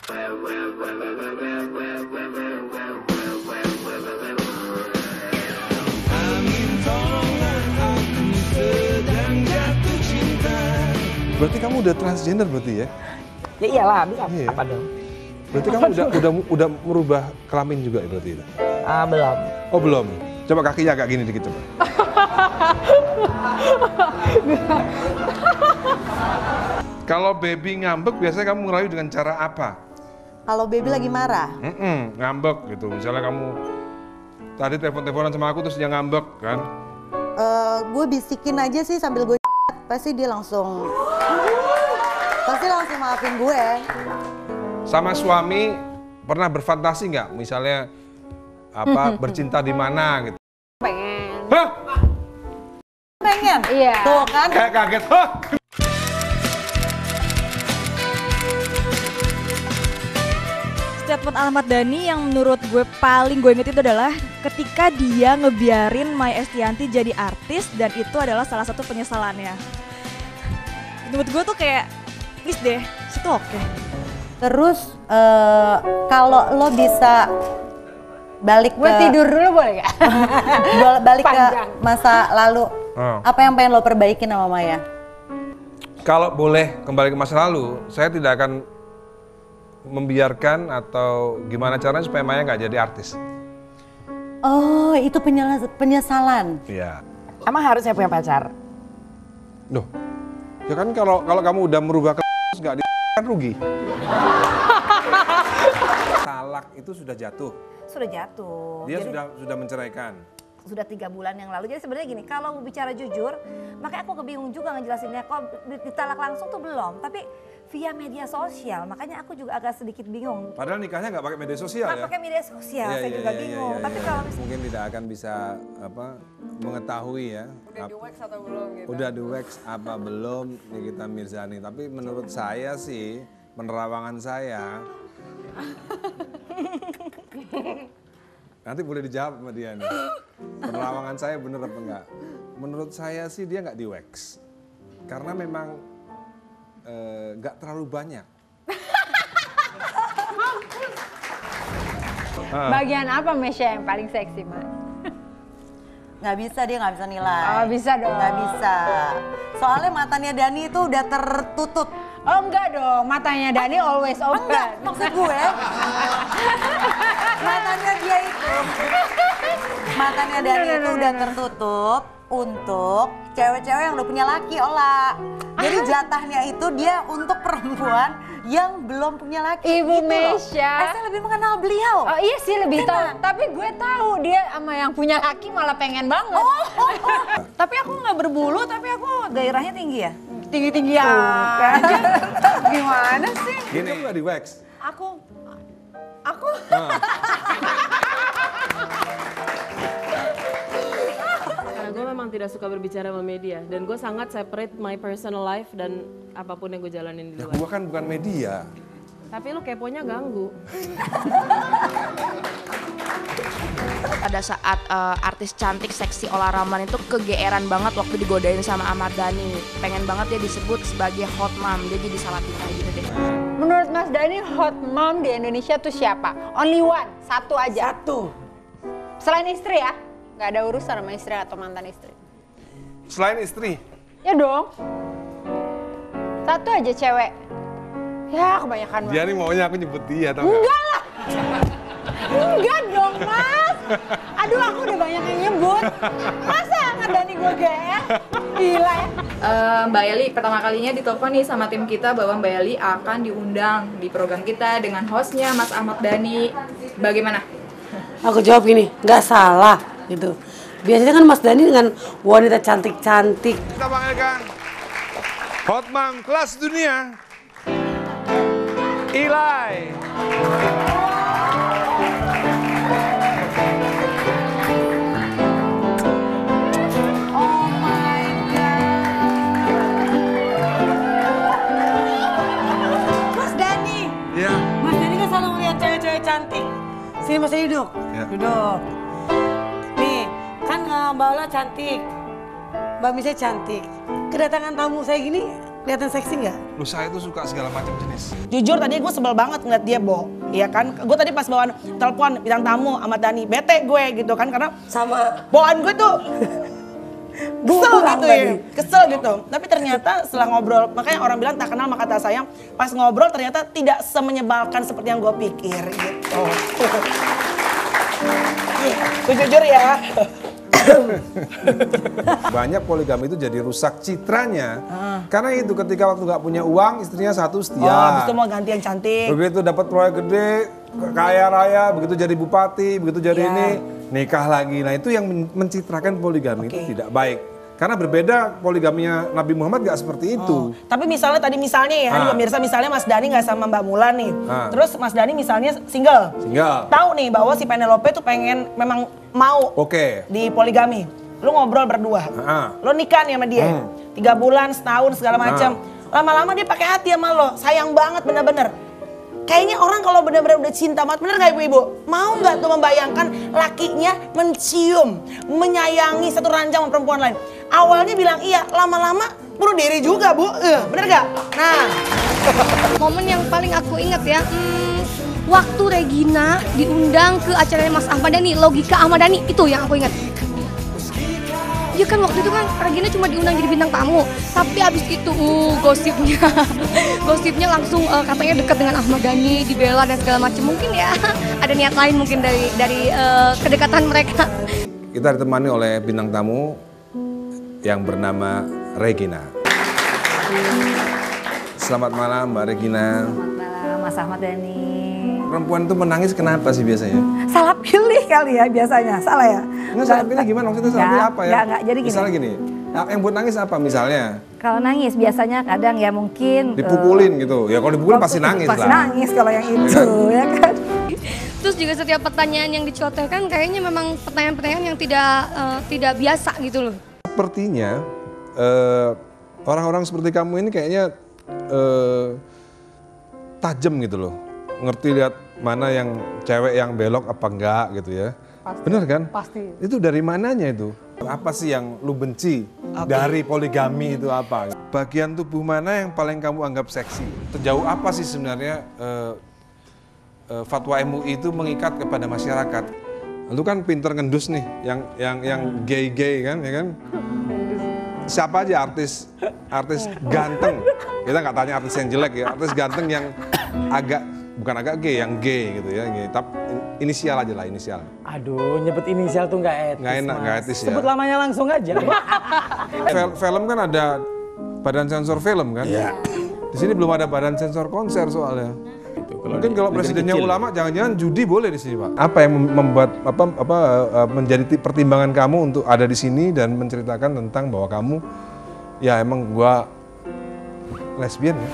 Berarti kamu udah transgender berarti ya? Ya iyalah, bisa iya. apa dong? Berarti kamu udah merubah kelamin juga ya berarti itu? Belum. Oh belum? Coba kakinya agak gini dikit coba. Kalau baby ngambek biasanya kamu ngerayu dengan cara apa? Kalau baby lagi marah? Ngambek gitu. Misalnya kamu tadi telepon-teleponan sama aku terus dia ngambek kan? Gue bisikin aja sih sambil gue pasti dia langsung maafin gue. Sama suami pernah berfantasi nggak? Misalnya bercinta di mana gitu? Pengen. Hah? Pengen? Iya. Tuh kan? Kayak kaget. Hah? Statement Ahmad Dhani yang menurut gue paling gue inget itu adalah ketika dia ngebiarin Mai Estianty jadi artis dan itu adalah salah satu penyesalannya. Menurut gue tuh kayak, please deh, itu oke. Terus kalau lo bisa balik Gue tidur dulu boleh gak? balik ke Panjang. masa lalu, apa yang pengen lo perbaikin sama Maya? Kalau boleh kembali ke masa lalu, saya tidak akan membiarkan atau gimana caranya supaya Maya nggak jadi artis. Oh, itu penyesalan. Iya. Emang harusnya punya pacar? Loh, ya kan kalau kamu udah merubah nggak kan rugi. Talak itu sudah jatuh. Sudah jatuh. Dia Jadi, sudah menceraikan. sudah 3 bulan yang lalu. Jadi sebenarnya gini, kalau bicara jujur, makanya aku kebingung juga ngejelasinnya. Kok ditalak langsung tuh belum, tapi via media sosial. Makanya aku juga agak sedikit bingung. Padahal nikahnya nggak pakai media sosial ya? Pakai media sosial, saya juga bingung. Tapi kalau mungkin tidak akan bisa mengetahui ya. Udah di wax atau belum gitu? Udah di wax apa belum Nikita Mirzani. Tapi menurut saya sih, penerawangan saya. Nanti boleh dijawab sama dia nih. Penerawangan saya bener apa enggak? Menurut saya sih dia nggak di wax. Karena memang nggak terlalu banyak. Bagian apa Mesya yang paling seksi, Mas? Nggak bisa, dia nggak bisa nilai. Oh, bisa dong. Nggak bisa. Soalnya matanya Dhani itu udah tertutup. Oh enggak dong, matanya Dhani always open. Enggak, maksud gue. Matanya dia itu. Matanya Dhani itu udah tertutup untuk cewek-cewek yang udah punya laki, Ola. Jadi jatahnya itu dia untuk perempuan yang belum punya laki. Ibu gitu Mesya. Saya lebih mengenal beliau. Oh iya sih lebih tahu. Tapi gue tahu dia sama yang punya laki malah pengen banget. tapi aku nggak berbulu, tapi aku gairahnya tinggi ya. Tinggi-tinggi ya. Gimana sih? Gini, kamu nggak di wax? Aku Karena gue memang tidak suka berbicara sama media dan gue sangat separate my personal life dan apapun yang gue jalanin di Ya, luar. gua kan bukan media. Tapi lu keponya ganggu. Pada saat artis cantik seksi Ola Ramlan itu kegeeran banget waktu digodain sama Ahmad Dhani. Pengen banget dia disebut sebagai hot mom, dia jadi salah tingkah gitu deh. menurut Mas Dhani hot mom di Indonesia tuh siapa? Only one, satu aja. Satu. Selain istri ya? Nggak ada urusan sama istri atau mantan istri. Selain istri? Ya dong. Satu aja cewek. Ya kebanyakan Dia nih maunya aku nyebut dia, tau nggak? Enggak lah. Enggak dong Mas. Aduh aku udah banyak yang nyebut. Masa Ahmad Dhani gue GR? Gila ya. Mbak Eli pertama kalinya ditelepon nih sama tim kita bahwa Mbak Eli akan diundang di program kita dengan hostnya Mas Ahmad Dhani. Bagaimana? Aku jawab gini, nggak salah gitu. Biasanya kan Mas Dhani dengan wanita cantik-cantik. Kita panggilkan hot mom kelas dunia, Eli. Ya. Mas Dhani kan selalu ngeliat cewek-cewek cantik. Sini Mas Dhani duduk. Ya. Duduk. Nih, kan Mbak Ola cantik. Mbak Misha cantik. Kedatangan tamu saya gini kelihatan seksi nggak? Lusa itu suka segala macam jenis. Jujur tadi gue sebel banget ngeliat dia, Bo. Iya kan? Gue tadi pas bawaan telepon bintang tamu Ahmad Dhani, bete gue gitu kan karena Sama bawaan gue tuh kesel gitu ya, kesel gitu. Tapi ternyata setelah ngobrol, makanya orang bilang tak kenal maka tak sayang. Pas ngobrol ternyata tidak semenyebalkan seperti yang gue pikir gitu. Gue jujur ya. Banyak poligami itu jadi rusak citranya. Karena itu ketika waktu nggak punya uang, istrinya satu setia. Oh, habis itu mau ganti yang cantik. Begitu dapat proyek gede, kaya raya, begitu jadi bupati, begitu jadi ini, nikah lagi. Nah itu yang mencitrakan poligami itu tidak baik. Karena berbeda poligaminya Nabi Muhammad gak seperti itu. Tapi misalnya ya, nih pemirsa misalnya Mas Dhani nggak sama Mbak Mulan nih. Terus Mas Dhani misalnya single. Tahu nih bahwa si Penelope tuh pengen memang mau di poligami. Lu ngobrol berdua. Lu nikah nih sama dia. 3 bulan, setahun segala macam. Lama-lama dia pakai hati sama lo. Sayang banget bener-bener. Kayaknya orang kalau benar-benar udah cinta banget, bener gak ibu-ibu? Mau nggak tuh membayangkan lakinya mencium, menyayangi satu ranjang sama perempuan lain? Awalnya bilang iya, lama-lama bunuh diri juga, Bu. Bener gak? Nah. Momen yang paling aku inget ya, waktu Regina diundang ke acaranya Mas Ahmad Dhani, Logika Ahmad Dhani, itu yang aku inget. Ya kan waktu itu kan Regina cuma diundang jadi bintang tamu, tapi abis itu gosipnya langsung katanya dekat dengan Ahmad Dhani, dibela dan segala macam. Mungkin ya ada niat lain mungkin dari kedekatan mereka. Kita ditemani oleh bintang tamu yang bernama Regina. Selamat malam Mbak Regina. Selamat malam Mas Ahmad Dhani. Perempuan itu menangis kenapa sih biasanya? Salah pilih kali ya biasanya, salah ya? Enggak salah pilih gimana? Maksudnya salah pilih apa ya? Enggak, jadi gini. Misalnya gini, yang buat nangis apa misalnya? Kalau nangis biasanya kadang ya mungkin dipukulin gitu. Ya kalau dipukulin pasti nangis lah. Pasti nangis kalau yang itu ya kan. Terus juga setiap pertanyaan yang dicelotekan kayaknya memang pertanyaan-pertanyaan yang tidak biasa gitu loh. Sepertinya orang-orang seperti kamu ini kayaknya tajam gitu loh. Ngerti lihat mana yang cewek yang belok apa enggak gitu ya. Pasti, bener kan? Pasti. Itu dari mananya itu? Apa sih yang lu benci dari poligami itu apa? Bagian tubuh mana yang paling kamu anggap seksi? Sejauh apa sih sebenarnya fatwa MUI itu mengikat kepada masyarakat? Lu kan pinter ngendus nih, yang gay-gay kan, ya kan? Siapa aja artis ganteng? Kita nggak tanya artis yang jelek ya, artis ganteng yang bukan agak gay, yang gay gitu ya. Tapi inisial aja lah, inisial. Aduh, nyebut inisial tuh nggak etis. Nggak enak, nggak etis ya. Sebut lamanya langsung aja. Film kan ada badan sensor film kan? Iya. Di sini belum ada badan sensor konser soalnya. Mungkin kalau presidennya ulama, jangan-jangan judi boleh di sini, Pak. Apa yang membuat menjadi pertimbangan kamu untuk ada di sini dan menceritakan tentang bahwa kamu ya emang gua lesbian ya?